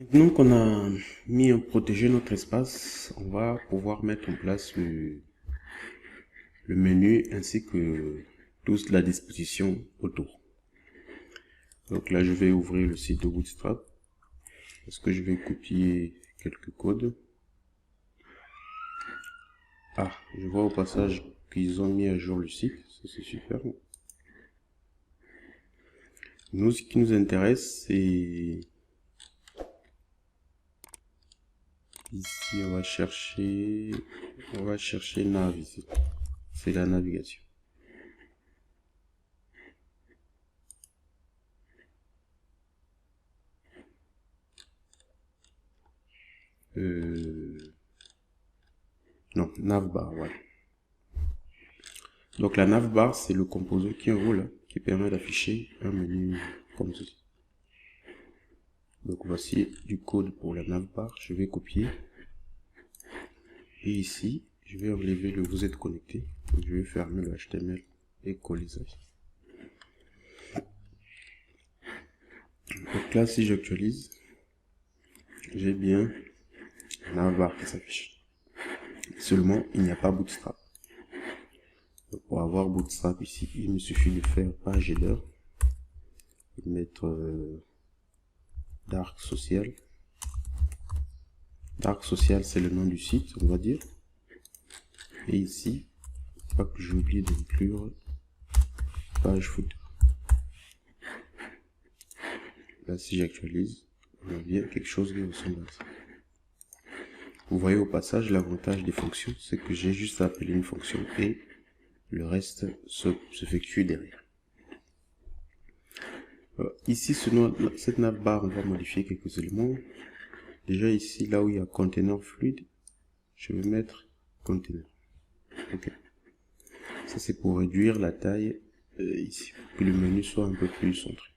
Maintenant qu'on a mis en protéger notre espace, on va pouvoir mettre en place le menu ainsi que toute la disposition autour. Donc là, je vais ouvrir le site de Bootstrap parce que je vais copier quelques codes. Ah, je vois au passage qu'ils ont mis à jour le site, ça c'est super. Nous, ce qui nous intéresse, c'est ici, on va chercher nav ici. C'est la navigation. Non, navbar, voilà. Donc la navbar, c'est le composant qui est en haut là, qui permet d'afficher un menu comme ceci. Donc voici du code pour la navbar, je vais copier. Et ici, je vais enlever le vous êtes connecté. Donc, je vais fermer le HTML et coller ça. Donc là, si j'actualise, j'ai bien navbar qui s'affiche. Seulement, il n'y a pas Bootstrap. Donc, pour avoir Bootstrap ici, il me suffit de faire page header, de mettre Dark Social. Dark Social, c'est le nom du site, on va dire. Et ici, pas que j'ai oublié d'inclure page footer. Là, si j'actualise, on a bien quelque chose qui ressemble à ça. Vous voyez au passage, l'avantage des fonctions, c'est que j'ai juste à appeler une fonction et le reste s'effectue derrière. Ici, cette navbar, on va modifier quelques éléments. Déjà ici, là où il y a container fluide, je vais mettre container. Ok. Ça, c'est pour réduire la taille ici, pour que le menu soit un peu plus centré.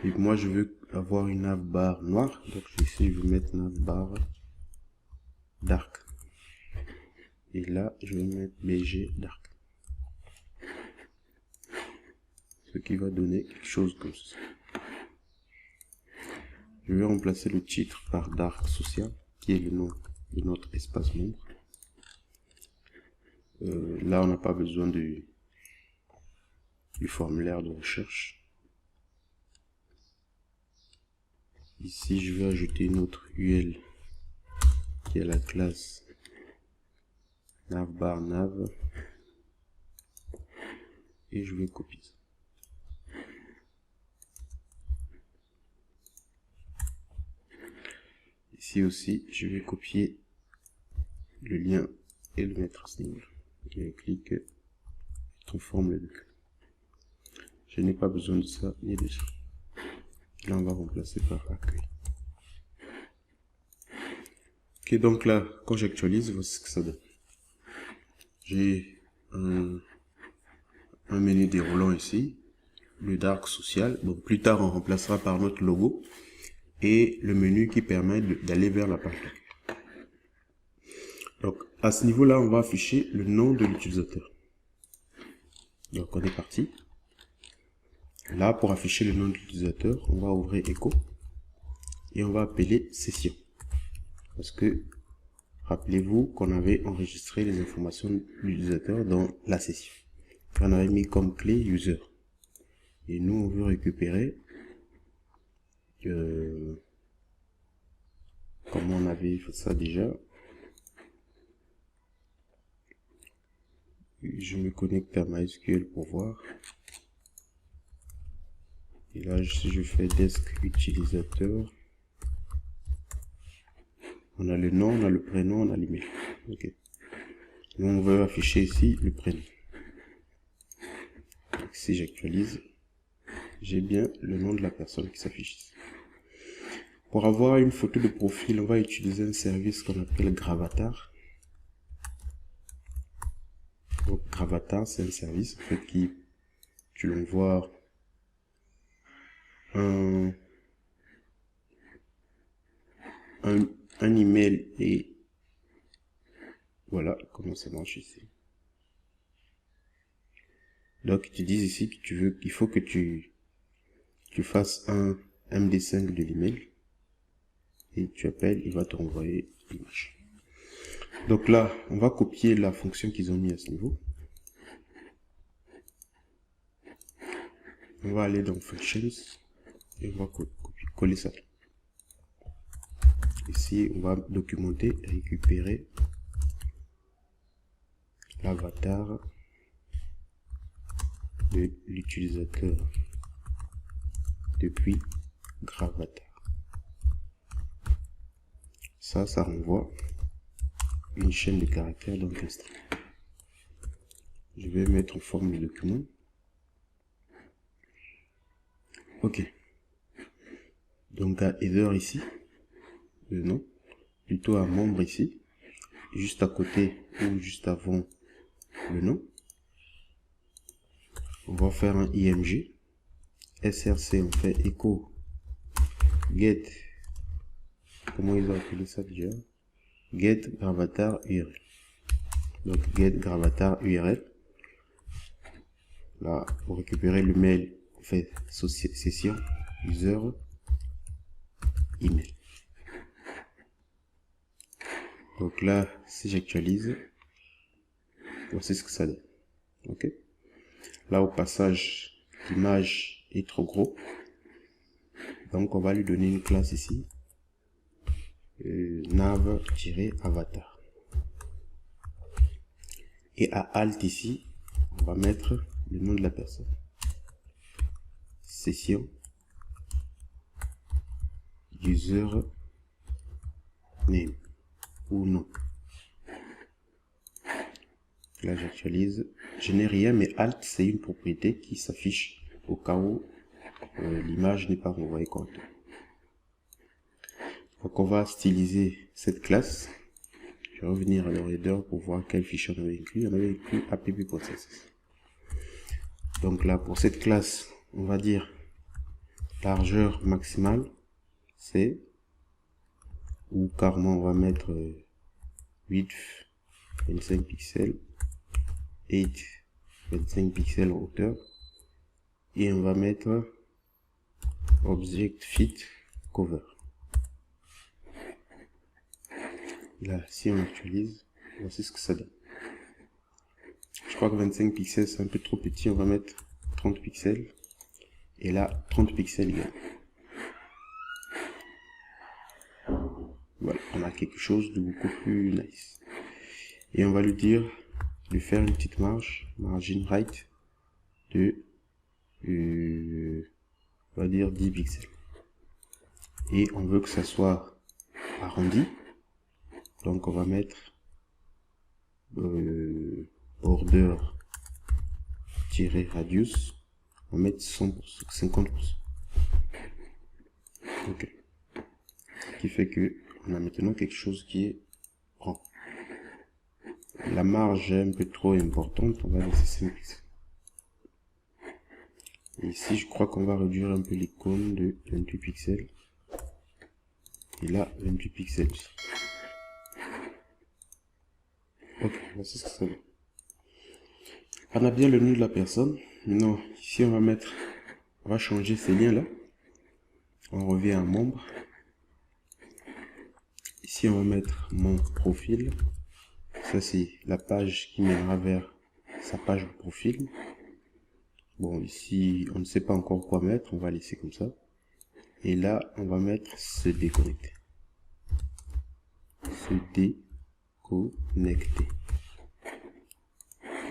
Et moi, je veux avoir une navbar noire, donc ici, je vais mettre navbar dark. Et là, je vais mettre BG dark. Ce qui va donner quelque chose comme ça. Je vais remplacer le titre par dark social, qui est le nom de notre espace membre. Là, on n'a pas besoin du formulaire de recherche. Ici, je vais ajouter une autre UL qui est la classe navbar nav et je vais copier ça. Ici aussi, je vais copier le lien et le mettre à ce niveau. Je vais cliquer et transforme le document. Je n'ai pas besoin de ça ni de ça. Là, on va remplacer par accueil. Ok, donc là, quand j'actualise, voici ce que ça donne. J'ai un menu déroulant ici, le dark social. Donc plus tard, on remplacera par notre logo et le menu qui permet d'aller vers la page d'accueil. Donc à ce niveau-là, on va afficher le nom de l'utilisateur. Donc on est parti. Là, pour afficher le nom de l'utilisateur, on va ouvrir echo et on va appeler session. Parce que rappelez-vous qu'on avait enregistré les informations de l'utilisateur dans la session. On avait mis comme clé user. Et nous, on veut récupérer comment on avait fait ça déjà. Je me connecte à MySQL pour voir. Et là, si je fais desk utilisateur, on a le nom, on a le prénom, on a l'email. Ok. Nous, on veut afficher ici le prénom. Donc, si j'actualise, j'ai bien le nom de la personne qui s'affiche ici. Pour avoir une photo de profil, on va utiliser un service qu'on appelle Gravatar. Donc, Gravatar, c'est un service en fait qui tu l'envoies un email et voilà comment ça marche ici. Donc, tu dis ici que tu veux, il faut que tu fasses un MD5 de l'email et tu appelles, il va te renvoyer l'image. Donc là, on va copier la fonction qu'ils ont mis à ce niveau. On va aller dans Functions et on va coller ça. Ici, on va documenter et récupérer l'avatar de l'utilisateur depuis Gravatar. Ça renvoie une chaîne de caractères dans le string. Je vais mettre en forme de document. Ok. Donc à header ici, le nom, plutôt à membre ici, juste à côté ou juste avant le nom. On va faire un img. src, on fait echo get, comment ils ont appelé ça déjà, get gravatar url. Donc get gravatar url. Là, pour récupérer le mail, on fait session user email. Donc là, si j'actualise, voici ce que ça donne. Ok. Là, au passage, l'image est trop gros. Donc, on va lui donner une classe ici. Nav-avatar. Et à alt ici, on va mettre le nom de la personne. Session user name ou nom. Là, j'actualise. Je n'ai rien, mais alt, c'est une propriété qui s'affiche au cas où l'image n'est pas renvoyée correctement. Donc, on va styliser cette classe. Je vais revenir à le header pour voir quel fichier on avait inclus. On avait inclus app.css. Donc là, pour cette classe, on va dire largeur maximale, c'est, ou carrément on va mettre width 25 pixels, height 25 pixels en hauteur, et on va mettre object fit cover. Là, si on actualise, voici ce que ça donne. Je crois que 25 pixels c'est un peu trop petit, on va mettre 30 pixels. Et là, 30 pixels également. Voilà, on a quelque chose de beaucoup plus nice. Et on va lui dire de faire une petite margin right de, on va dire 10 pixels. Et on veut que ça soit arrondi. Donc on va mettre border-radius. On va mettre 100%, 50%. Ok. Ce qui fait que on a maintenant quelque chose qui est rond. La marge est un peu trop importante, on va laisser 5 pixels. Et ici, je crois qu'on va réduire un peu l'icône de 28 pixels. Et là, 28 pixels aussi. Ok, voici ce que ça donne. On a bien le nom de la personne. Maintenant, ici, on va changer ces liens là. On revient à membre. Ici, on va mettre mon profil. Ça, c'est la page qui mènera vers sa page de profil. Bon, ici, on ne sait pas encore quoi mettre. On va laisser comme ça. Et là, on va mettre se déconnecter. Se déconnecter.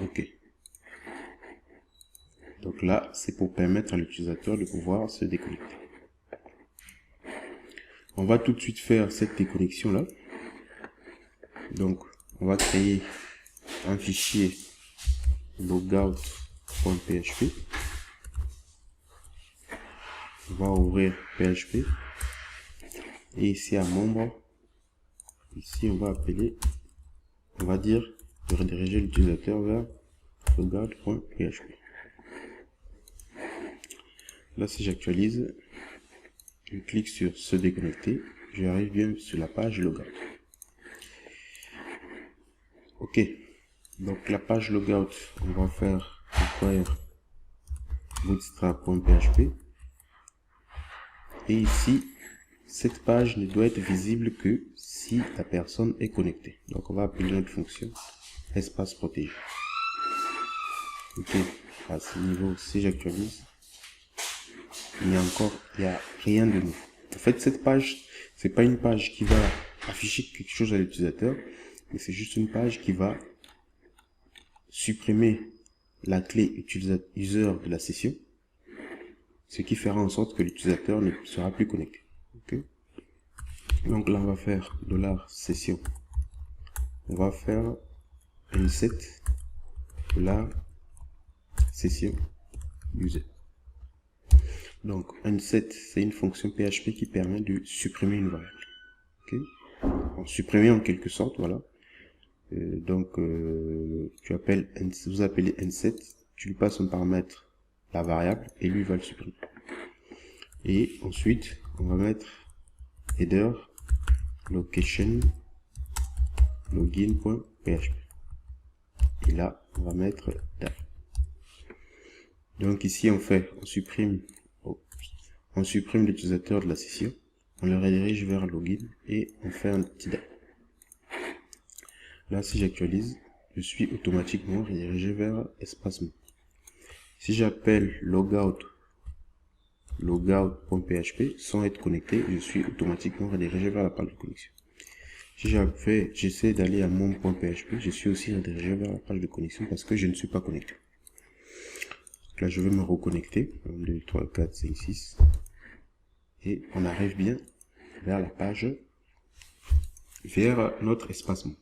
Ok. Donc là, c'est pour permettre à l'utilisateur de pouvoir se déconnecter. On va tout de suite faire cette déconnexion là. Donc, on va créer un fichier logout.php. On va ouvrir PHP. Et ici à membre, ici on va appeler, on va dire de rediriger l'utilisateur vers logout.php. Là, si j'actualise, je clique sur se déconnecter, j'arrive bien sur la page logout. Ok, donc la page logout, on va faire require bootstrap.php. Et ici, cette page ne doit être visible que si la personne est connectée. Donc on va appeler notre fonction espace protégé. Ok, à ce niveau, si j'actualise, il n'y a rien de nouveau. En fait, cette page, c'est pas une page qui va afficher quelque chose à l'utilisateur, mais c'est juste une page qui va supprimer la clé user de la session, ce qui fera en sorte que l'utilisateur ne sera plus connecté. Okay. Donc là, on va faire $session. On va faire $set $session user. Donc $set, c'est une fonction PHP qui permet de supprimer une variable. Okay. En supprimer en quelque sorte, voilà. Vous appelez $set, tu lui passes un paramètre, la variable, et lui va le supprimer. Et ensuite, on va mettre header location login.php. Et là, on va mettre DAF. Donc ici, on supprime l'utilisateur de la session, on le redirige vers login et on fait un petit DAF. Là, si j'actualise, je suis automatiquement redirigé vers espacement. Si j'appelle logout.php sans être connecté, je suis automatiquement redirigé vers la page de connexion. Si j'essaie d'aller à mon.php, je suis aussi redirigé vers la page de connexion parce que je ne suis pas connecté. Donc là, je vais me reconnecter. 1, 2, 3, 4, 5, 6. Et on arrive bien vers la page, vers notre espacement.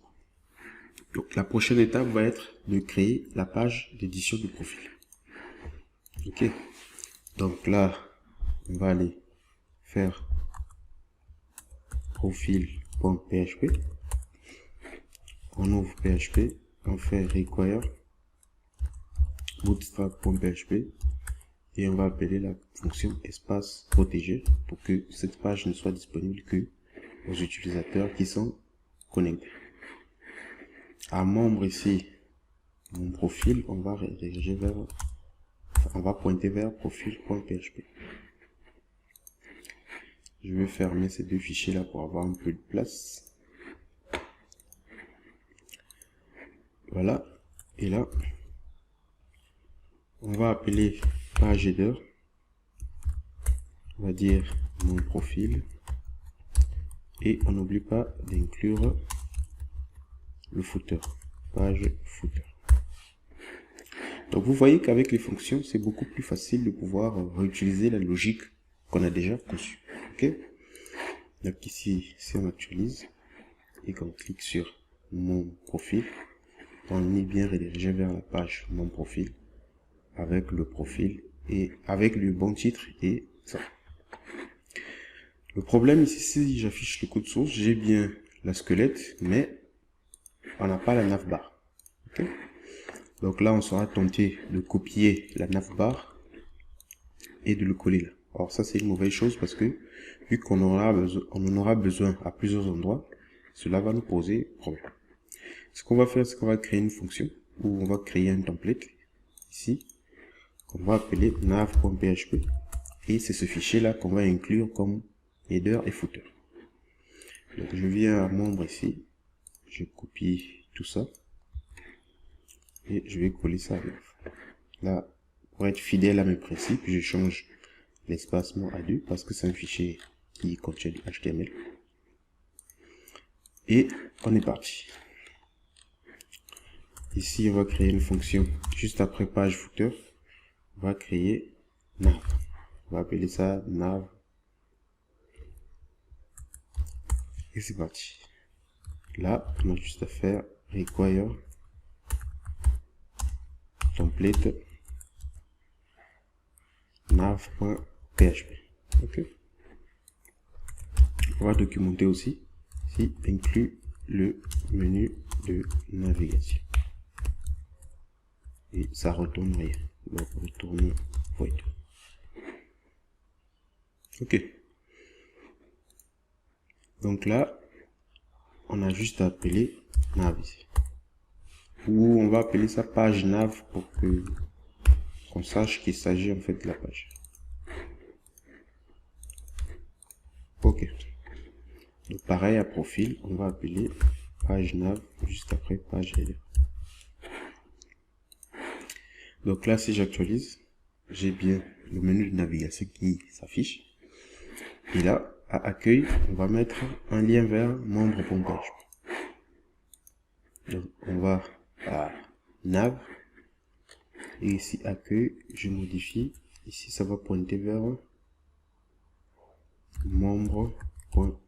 Donc la prochaine étape va être de créer la page d'édition du profil. Ok. Donc là, on va aller faire profil.php. On ouvre PHP, on fait require bootstrap.php et on va appeler la fonction espace protégé pour que cette page ne soit disponible que aux utilisateurs qui sont connectés. À membre ici, mon profil, on va pointer vers profil.php. Je vais fermer ces deux fichiers là pour avoir un peu de place. Voilà. Et là, on va appeler page header. On va dire mon profil. Et on n'oublie pas d'inclure le footer. Page footer. Donc vous voyez qu'avec les fonctions, c'est beaucoup plus facile de pouvoir réutiliser la logique qu'on a déjà conçue. Ok. Donc ici, si on actualise et qu'on clique sur mon profil, on est bien redirigé vers la page mon profil avec le profil et avec le bon titre et ça. Le problème ici, si j'affiche le code source, j'ai bien la squelette, mais on n'a pas la navbar. Okay. Donc là, on sera tenté de copier la navbar et de le coller là. Alors ça, c'est une mauvaise chose parce que vu qu'on en aura besoin à plusieurs endroits, cela va nous poser problème. Ce qu'on va faire, c'est qu'on va créer une fonction où on va créer un template ici qu'on va appeler nav.php et c'est ce fichier là qu'on va inclure comme header et footer. Donc je viens à membre ici, je copie tout ça et je vais coller ça avec. Là, pour être fidèle à mes principes, je change l'espacement à 2 parce que c'est un fichier qui contient du HTML. Et on est parti. Ici, on va créer une fonction juste après page footer. On va créer nav. On va appeler ça nav. Et c'est parti. Là, on a juste à faire require template nav.php. Ok. On va documenter aussi si inclut le menu de navigation. Et ça retourne rien. Donc retourne void. Ok. Donc là, on a juste à appeler nav ici. Ou on va appeler ça page nav pour que qu'on sache qu'il s'agit en fait de la page. Donc, pareil à profil, on va appeler page nav juste après page header. Donc là, si j'actualise, j'ai bien le menu de navigation qui s'affiche. Et là, à accueil, on va mettre un lien vers membre.page. Donc on va à nav. Et ici, accueil, je modifie. Ici, ça va pointer vers membre.php.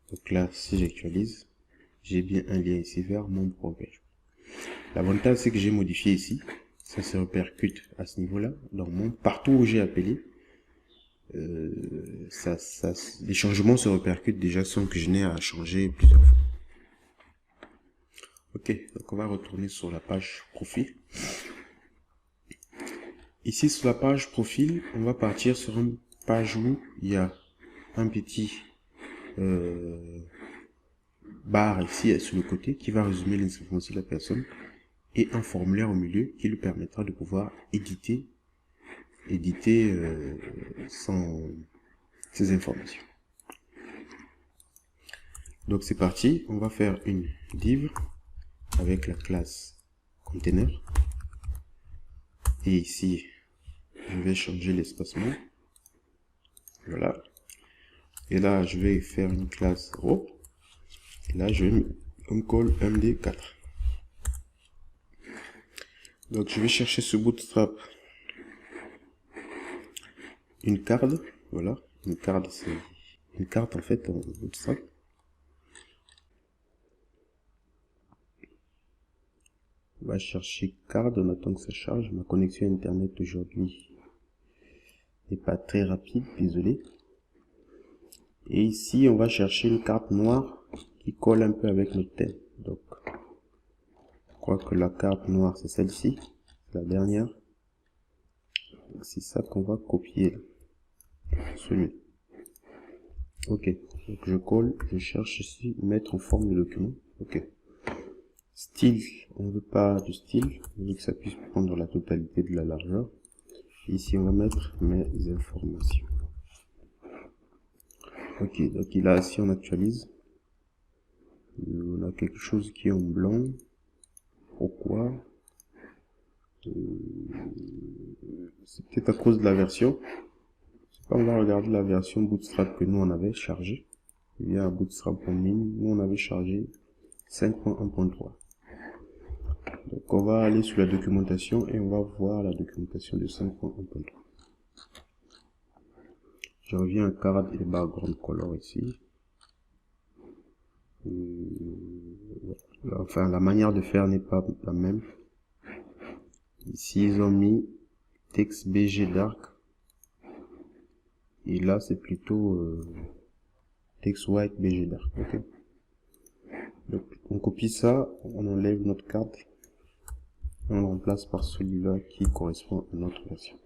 Donc là, si j'actualise, j'ai bien un lien ici vers membre.php. L'avantage, c'est que j'ai modifié ici. Ça se répercute à ce niveau-là. Donc, partout où j'ai appelé, les changements se répercutent déjà sans que je n'ai à changer plusieurs fois. Ok, donc on va retourner sur la page profil. Ici, sur la page profil, on va partir sur une page où il y a un petit barre ici sur le côté qui va résumer les informations de la personne et un formulaire au milieu qui lui permettra de pouvoir éditer ces informations. Donc c'est parti, on va faire une div avec la classe container. Et ici, je vais changer l'espacement. Voilà. Et là, je vais faire une classe row. Et là, je vais un call md4. Donc, je vais chercher ce bootstrap. Une carte. Voilà. Une carte, c'est une carte en fait en bootstrap. On va chercher carte. On attend que ça charge. Ma connexion internet aujourd'hui n'est pas très rapide. Désolé. Et ici, on va chercher une carte noire qui colle un peu avec notre thème. Donc, je crois que la carte noire, c'est celle-ci, la dernière. C'est ça qu'on va copier là. Celui. Ok, donc je colle, je cherche ici, mettre en forme de document. Ok. Style, on ne veut pas du style, on veut que ça puisse prendre la totalité de la largeur. Ici, on va mettre mes informations. Ok, donc là, si on actualise, on a quelque chose qui est en blanc. Pourquoi? C'est peut-être à cause de la version. On va regarder la version Bootstrap que nous on avait chargé. Il y a Bootstrap.min, nous on avait chargé 5.1.3. Donc on va aller sur la documentation et on va voir la documentation de 5.1.3. Je reviens à card et background color ici. Enfin, la manière de faire n'est pas la même. Ici, ils ont mis texte BG dark. Et là, c'est plutôt text white BG dark. Okay. Donc, on copie ça, on enlève notre carte. On le remplace par celui-là qui correspond à notre version.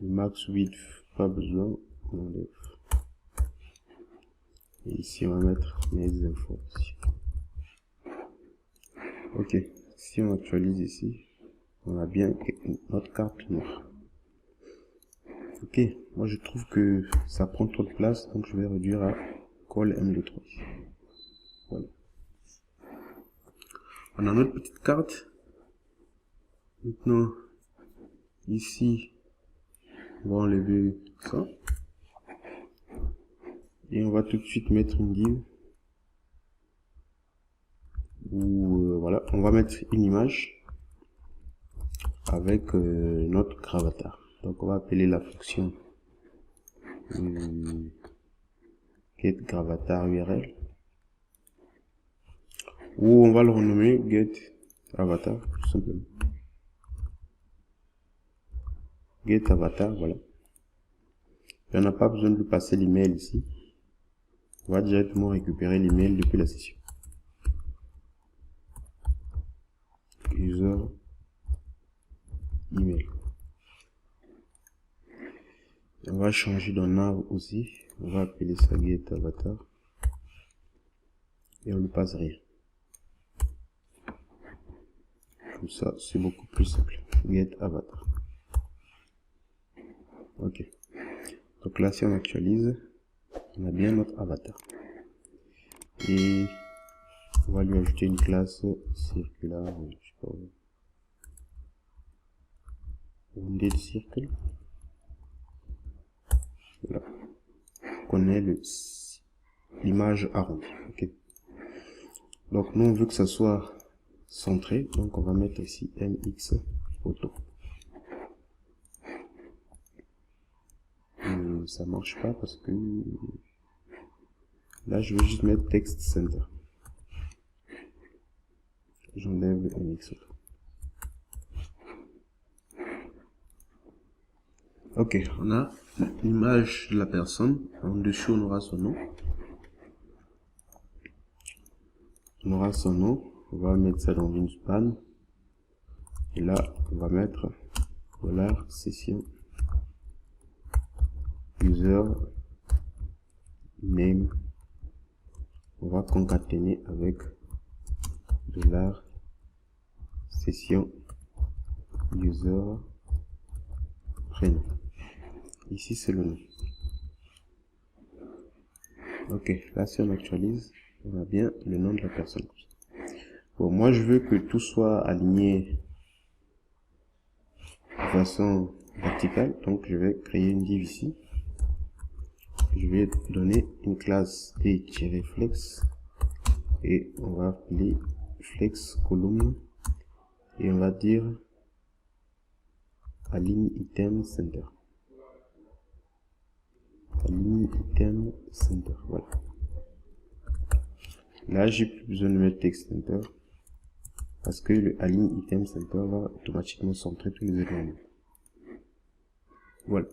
Le max width, pas besoin, on enlève. Et ici, on va mettre mes infos aussi. Ok, si on actualise ici, on a bien notre carte noire. Ok, moi je trouve que ça prend trop de place, donc je vais réduire à call M23. Voilà. On a notre petite carte. Maintenant, ici, on va enlever ça. Et on va tout de suite mettre une div. Où, voilà, on va mettre une image avec notre gravatar. Donc on va appeler la fonction get gravatar URL. Ou on va le renommer get avatar, tout simplement. Get avatar, voilà. Et on n'a pas besoin de lui passer l'email ici. On va directement récupérer l'email depuis la session. User email. Et on va changer dans nav aussi. On va appeler ça get avatar. Et on ne passe rien. Comme ça, c'est beaucoup plus simple. Get avatar. Ok. Donc là, si on actualise, on a bien notre avatar. Et on va lui ajouter une classe circulaire, je sais pas, rounded circle. Voilà. On ait l'image arrondie. Ok. Donc nous on veut que ça soit centré, donc on va mettre ici mx photo. Ça marche pas parce que là je vais juste mettre text center. J'enlève le mx photo. Ok, on a l'image de la personne. En dessous on aura son nom. On aura son nom. On va mettre ça dans une span. Et là on va mettre $session user name. On va concaténer avec $session user prénom. Ici c'est le nom. Ok, là si on actualise, on a bien le nom de la personne. Bon, moi je veux que tout soit aligné de façon verticale, donc je vais créer une div ici. Je vais donner une classe t-flex et on va appeler flex column et on va dire align item center. Align item center, voilà. Là j'ai plus besoin de mettre text center parce que le align item center va automatiquement centrer tous les éléments. Voilà.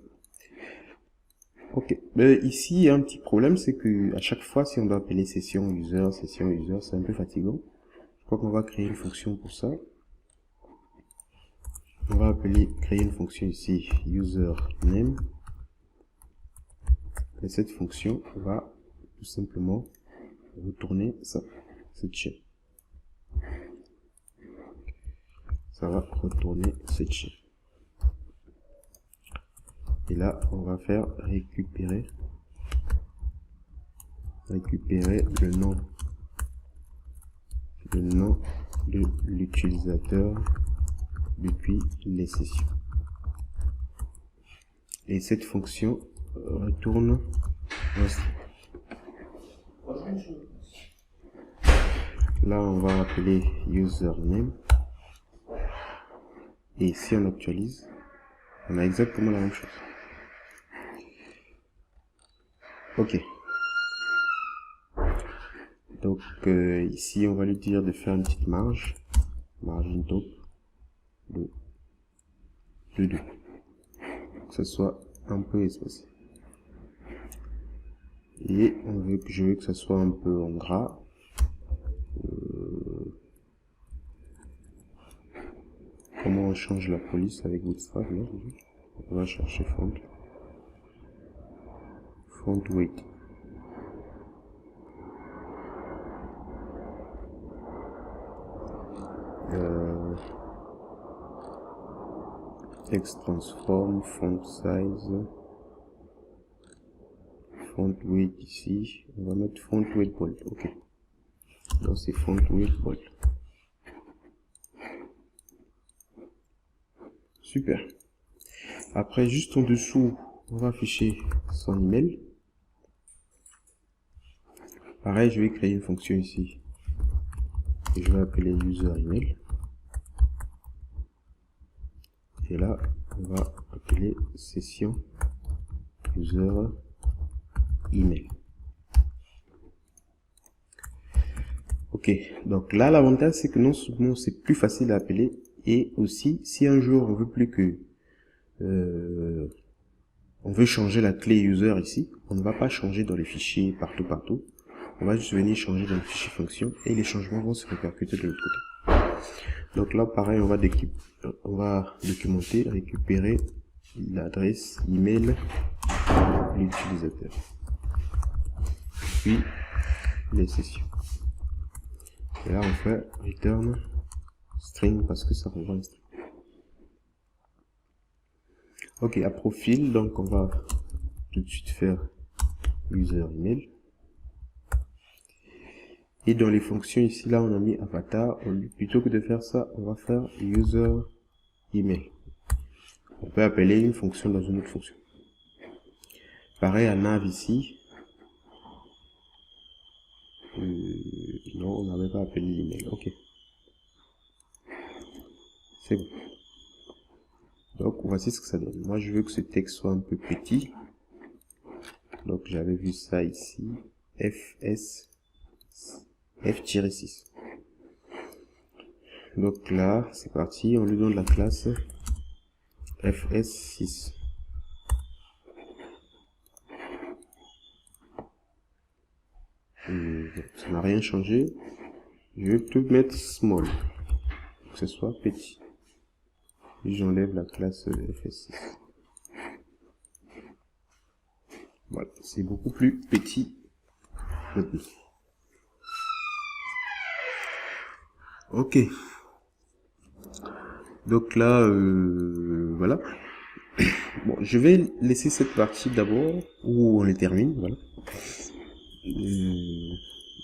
Ok, mais ici il y a un petit problème, c'est que à chaque fois si on doit appeler session user, c'est un peu fatigant. Je crois qu'on va créer une fonction pour ça. On va créer une fonction ici user name. Et cette fonction va tout simplement retourner ça, cette chaîne. Ça va retourner cette chaîne. Et là, on va faire récupérer le nom de l'utilisateur depuis les sessions. Et cette fonction retourne là on va appeler username et si on actualise on a exactement la même chose. Ok, donc ici on va lui dire de faire une petite margin top de 2 que ce soit un peu espacé et je veux que ça soit un peu en gras. Comment on change la police avec Bootstrap là? On va chercher font weight. Text transform, font size, font weight ici, on va mettre font weight bold. Ok, donc c'est font weight bold. Super. Après, juste en dessous, on va afficher son email. Pareil, je vais créer une fonction ici. Et je vais appeler user email. Et là, on va appeler session user email. Ok, donc là, l'avantage, c'est que non seulement c'est plus facile à appeler, et aussi, si un jour on veut plus que on veut changer la clé user ici, on ne va pas changer dans les fichiers partout. On va juste venir changer dans le fichier fonction et les changements vont se répercuter de l'autre côté. Donc là, pareil, on va documenter, récupérer l'adresse email de l'utilisateur. Puis les sessions. Et là, on fait return string parce que ça renvoie un string. Ok, à profil, donc on va tout de suite faire user email. Et dans les fonctions ici, là, on a mis avatar. Plutôt que de faire ça, on va faire user email. On peut appeler une fonction dans une autre fonction. Pareil à nav ici. Non, on n'avait pas appelé l'email. Ok. C'est bon. Donc, voici ce que ça donne. Moi, je veux que ce texte soit un peu petit. Donc, j'avais vu ça ici. F-6. Donc là, c'est parti. On lui donne la classe FS6. Ça n'a rien changé. Je vais tout mettre small. Pour que ce soit petit. Et j'enlève la classe FS6. Voilà, c'est beaucoup plus petit maintenant. Ok. Donc là, voilà. Bon, je vais laisser cette partie d'abord où on les termine. Voilà.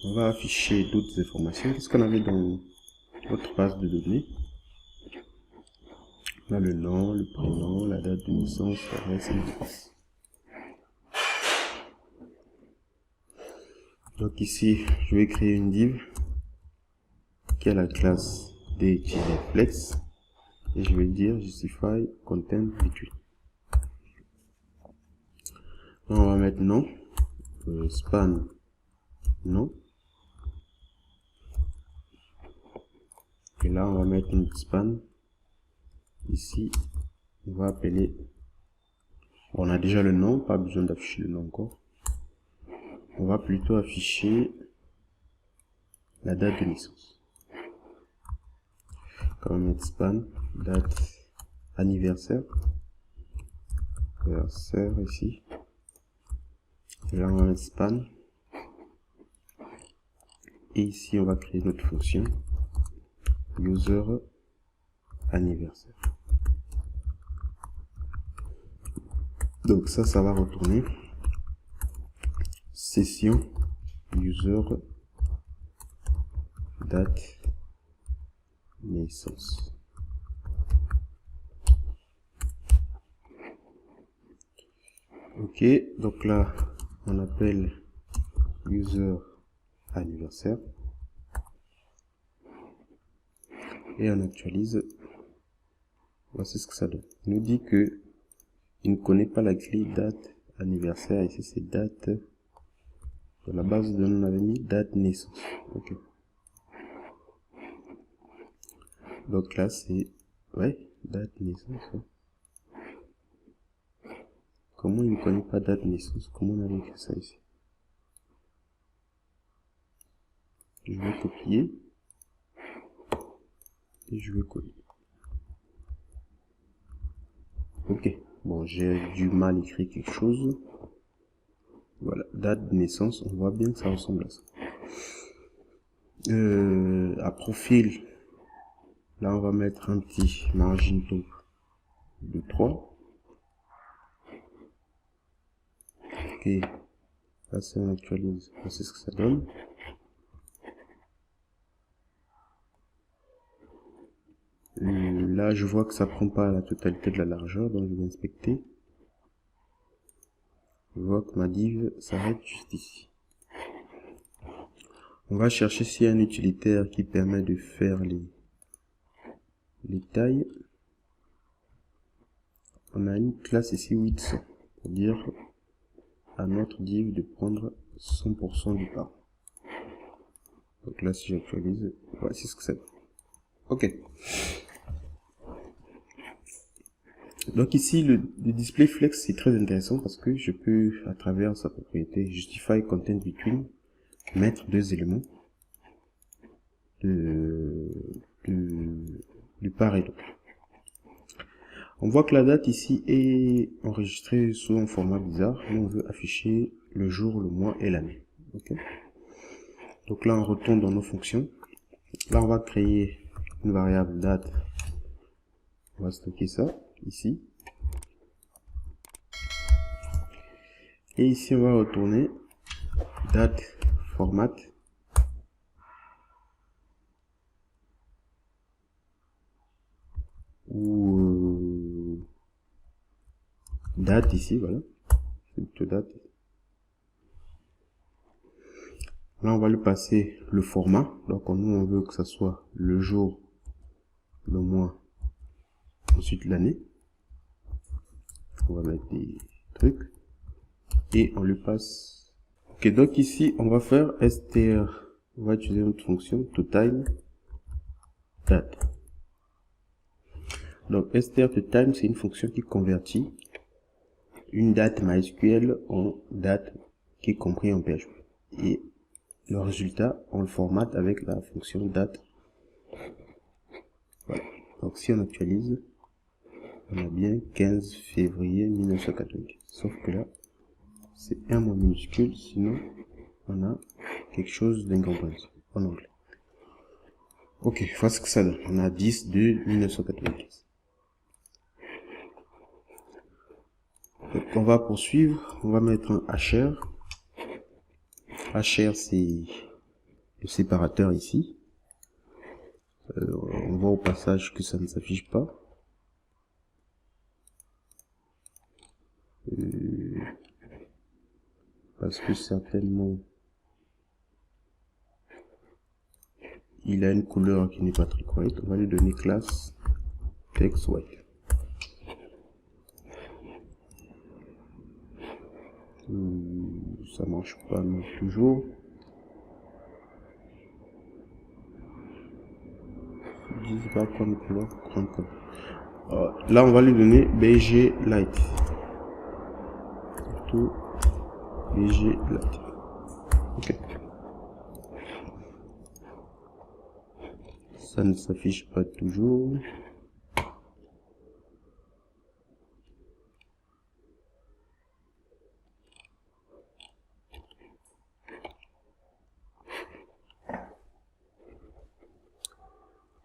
On va afficher d'autres informations. Qu'est-ce qu'on avait dans notre base de données? On a le nom, le prénom, la date de naissance, l'adresse et l'adresse. Donc ici, je vais créer une div qui a la classe d-flex et je vais dire justify content between. On va mettre non, span non, et là on va mettre une span. Ici on va appeler, bon, on a déjà le nom, pas besoin d'afficher le nom encore. On va plutôt afficher la date de naissance. On va mettre span date anniversaire ici, et là on va mettre span, et ici on va créer notre fonction user anniversaire. Donc ça va retourner session user date naissance. Ok, donc là on appelle user anniversaire et on actualise. Voici ce que ça donne. Il nous dit que il ne connaît pas la clé date anniversaire. Ici c'est date. Dans la base de données on avait mis date naissance. Ok. Donc là c'est date naissance. Ouais. Comment il ne connaît pas date naissance? Comment on avait écrit ça ici? Je vais copier et je vais coller. Ok, bon, j'ai du mal écrire quelque chose. Voilà, date de naissance, on voit bien que ça ressemble à ça. À profil, là on va mettre un petit margin top de 3. Ok, là c'est on actualise, c'est ce que ça donne. Là je vois que ça prend pas la totalité de la largeur, donc je vais inspecter. Je vois que ma div s'arrête juste ici. On va chercher s'il y a un utilitaire qui permet de faire les tailles. On a une classe ici width pour dire à notre div de prendre 100% du parent. Donc là si j'actualise, voici ce que c'est. Ok. Donc ici le display flex c'est très intéressant parce que je peux à travers sa propriété justify content between mettre deux éléments du part et d'autre. On voit que la date ici est enregistrée sous un format bizarre. Nous on veut afficher le jour, le mois et l'année. Okay. Donc là on retourne dans nos fonctions. Là on va créer une variable date. On va stocker ça ici. Et ici, on va retourner date format. Ou date ici, voilà. C'est plutôt date. Là, on va lui passer le format. Donc, nous, on veut que ça soit le jour, le mois, ensuite l'année. On va mettre des trucs. Et on lui passe. Ok, donc ici, on va faire str. On va utiliser notre fonction toTime date. Donc, str toTime, c'est une fonction qui convertit une date MySQL en date qui est compris en PHP. Et le résultat, on le formate avec la fonction date. Voilà. Donc, si on actualise, on a bien 15 février 1995. Sauf que là, c'est un mot minuscule, sinon on a quelque chose d'incompréhensible en anglais. Ok, voilà ce que ça donne. On a 10/2/1995. Donc on va poursuivre, on va mettre un HR. HR, c'est le séparateur ici. On voit au passage que ça ne s'affiche pas. Parce que certainement il a une couleur qui n'est pas très correcte. On va lui donner classe text white. Ça marche pas non toujours. Là on va lui donner BG Light. Surtout BG Light. Ok. Ça ne s'affiche pas toujours.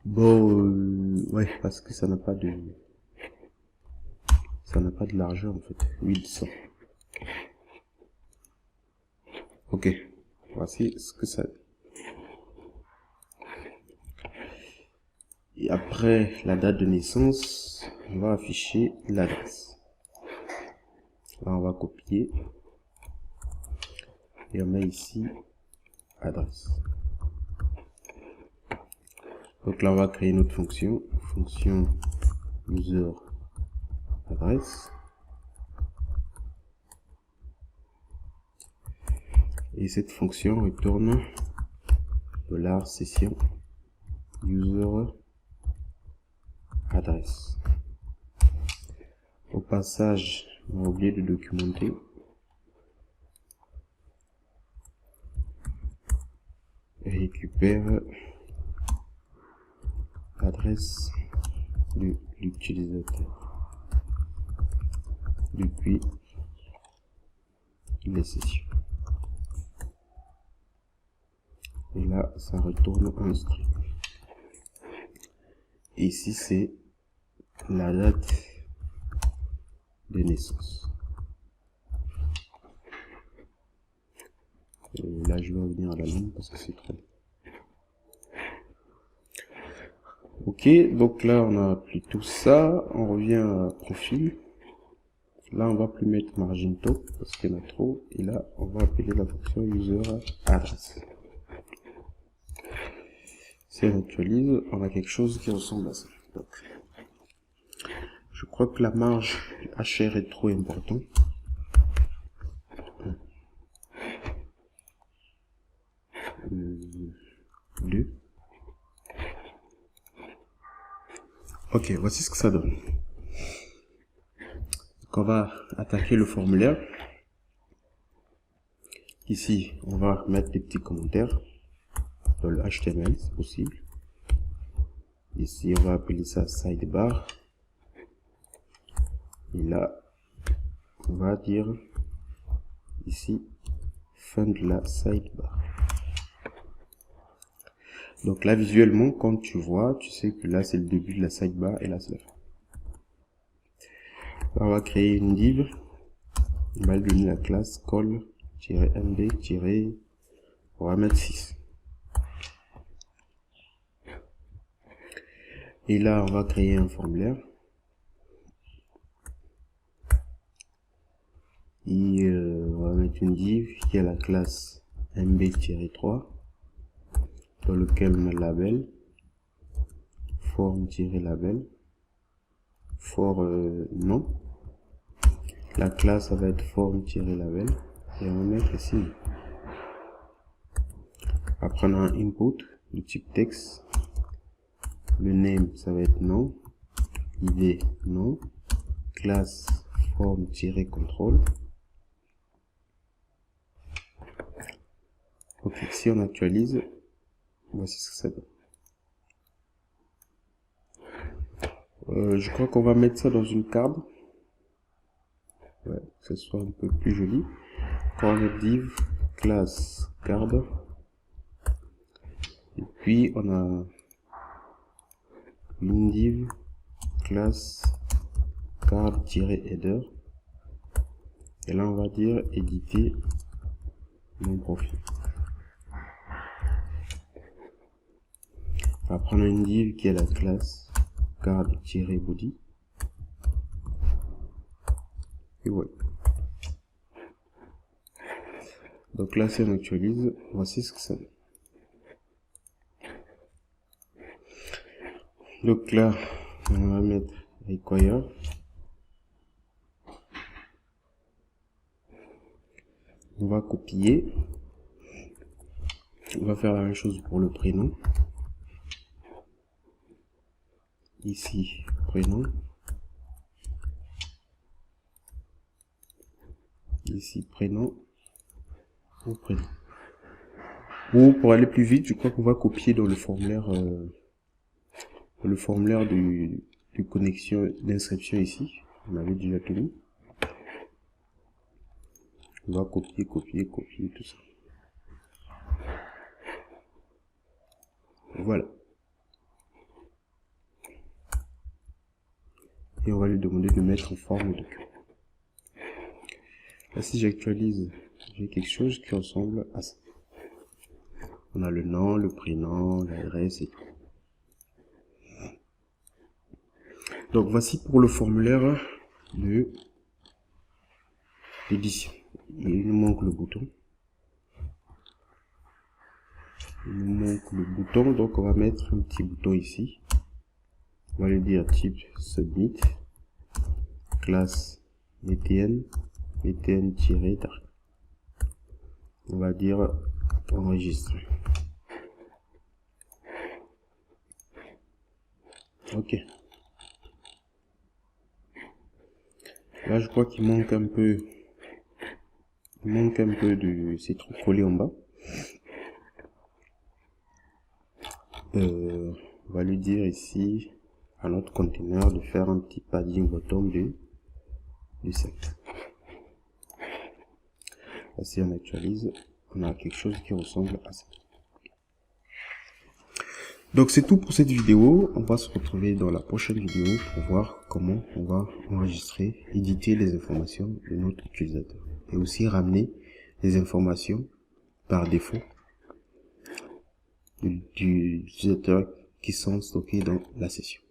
Bon, ouais, parce que ça n'a pas de largeur en fait. 800. Ok, voici ce que ça. Et après la date de naissance, on va afficher l'adresse. Là, on va copier et on met ici adresse. Donc là, on va créer notre fonction user adresse. Et cette fonction retourne $session user adresse. Au passage, on a oublié de documenter. Et récupère l'adresse de l'utilisateur depuis les sessions. Et là, ça retourne un string. Et ici, c'est la date de naissance. Et là, je vais revenir à la ligne parce que c'est trop. Ok, donc là, on a appris tout ça. On revient à profil. Là, on va plus mettre margin top parce qu'il y en a trop. Et là, on va appeler la fonction user address. Si on actualise, on a quelque chose qui ressemble à ça. Donc, je crois que la marge HR est trop important. Deux. Ok, voici ce que ça donne. Donc, on va attaquer le formulaire. Ici, on va mettre des petits commentaires dans le HTML, c'est possible. Ici, on va appeler ça sidebar. Et là, on va dire ici fin de la sidebar. Donc là, visuellement, quand tu vois, tu sais que là, c'est le début de la sidebar et là, c'est la fin. Là, on va créer une div On va lui donner la classe call-mb- on va mettre 6. Et là, on va créer un formulaire. Et on va mettre une div qui a la classe mb-3 dans lequel on met le label, form-label, for nom. La classe ça va être form-label et on va mettre ici. Après on a un input de type texte. Le name ça va être nom, id nom, classe form-control. Ok, si on actualise, voici ce que ça donne. Je crois qu'on va mettre ça dans une carte. Ouais, que ce soit un peu plus joli. Quand on met div classe card. Et puis on a une div classe card-header. Et là on va dire éditer mon profil. On va prendre une div qui est la classe card-body. Et voilà. Donc là si on actualise, voici ce que ça donne. Donc là on va mettre require. On va copier. On va faire la même chose pour le prénom. Ici, prénom. Ici, prénom. Ou prénom. Ou pour aller plus vite, je crois qu'on va copier dans le formulaire de connexion d'inscription ici. On avait déjà tout mis. On va copier tout ça. Voilà. Et on va lui demander de mettre en forme de document. Là, si j'actualise, j'ai quelque chose qui ressemble à ça. On a le nom, le prénom, l'adresse et tout. Donc voici pour le formulaire de l'édition. Il nous manque le bouton. Il nous manque le bouton, donc on va mettre un petit bouton ici. On va lui dire type submit, classe btn-dark. On va dire enregistrer. Ok. Là, je crois qu'il manque un peu. Il manque un peu de ces trucs collés en bas. On va lui dire ici à notre conteneur de faire un petit padding bottom du 7. Là, si on actualise, on a quelque chose qui ressemble à ça. Donc c'est tout pour cette vidéo. On va se retrouver dans la prochaine vidéo pour voir comment on va enregistrer, éditer les informations de notre utilisateur et aussi ramener les informations par défaut du utilisateur qui sont stockées dans la session.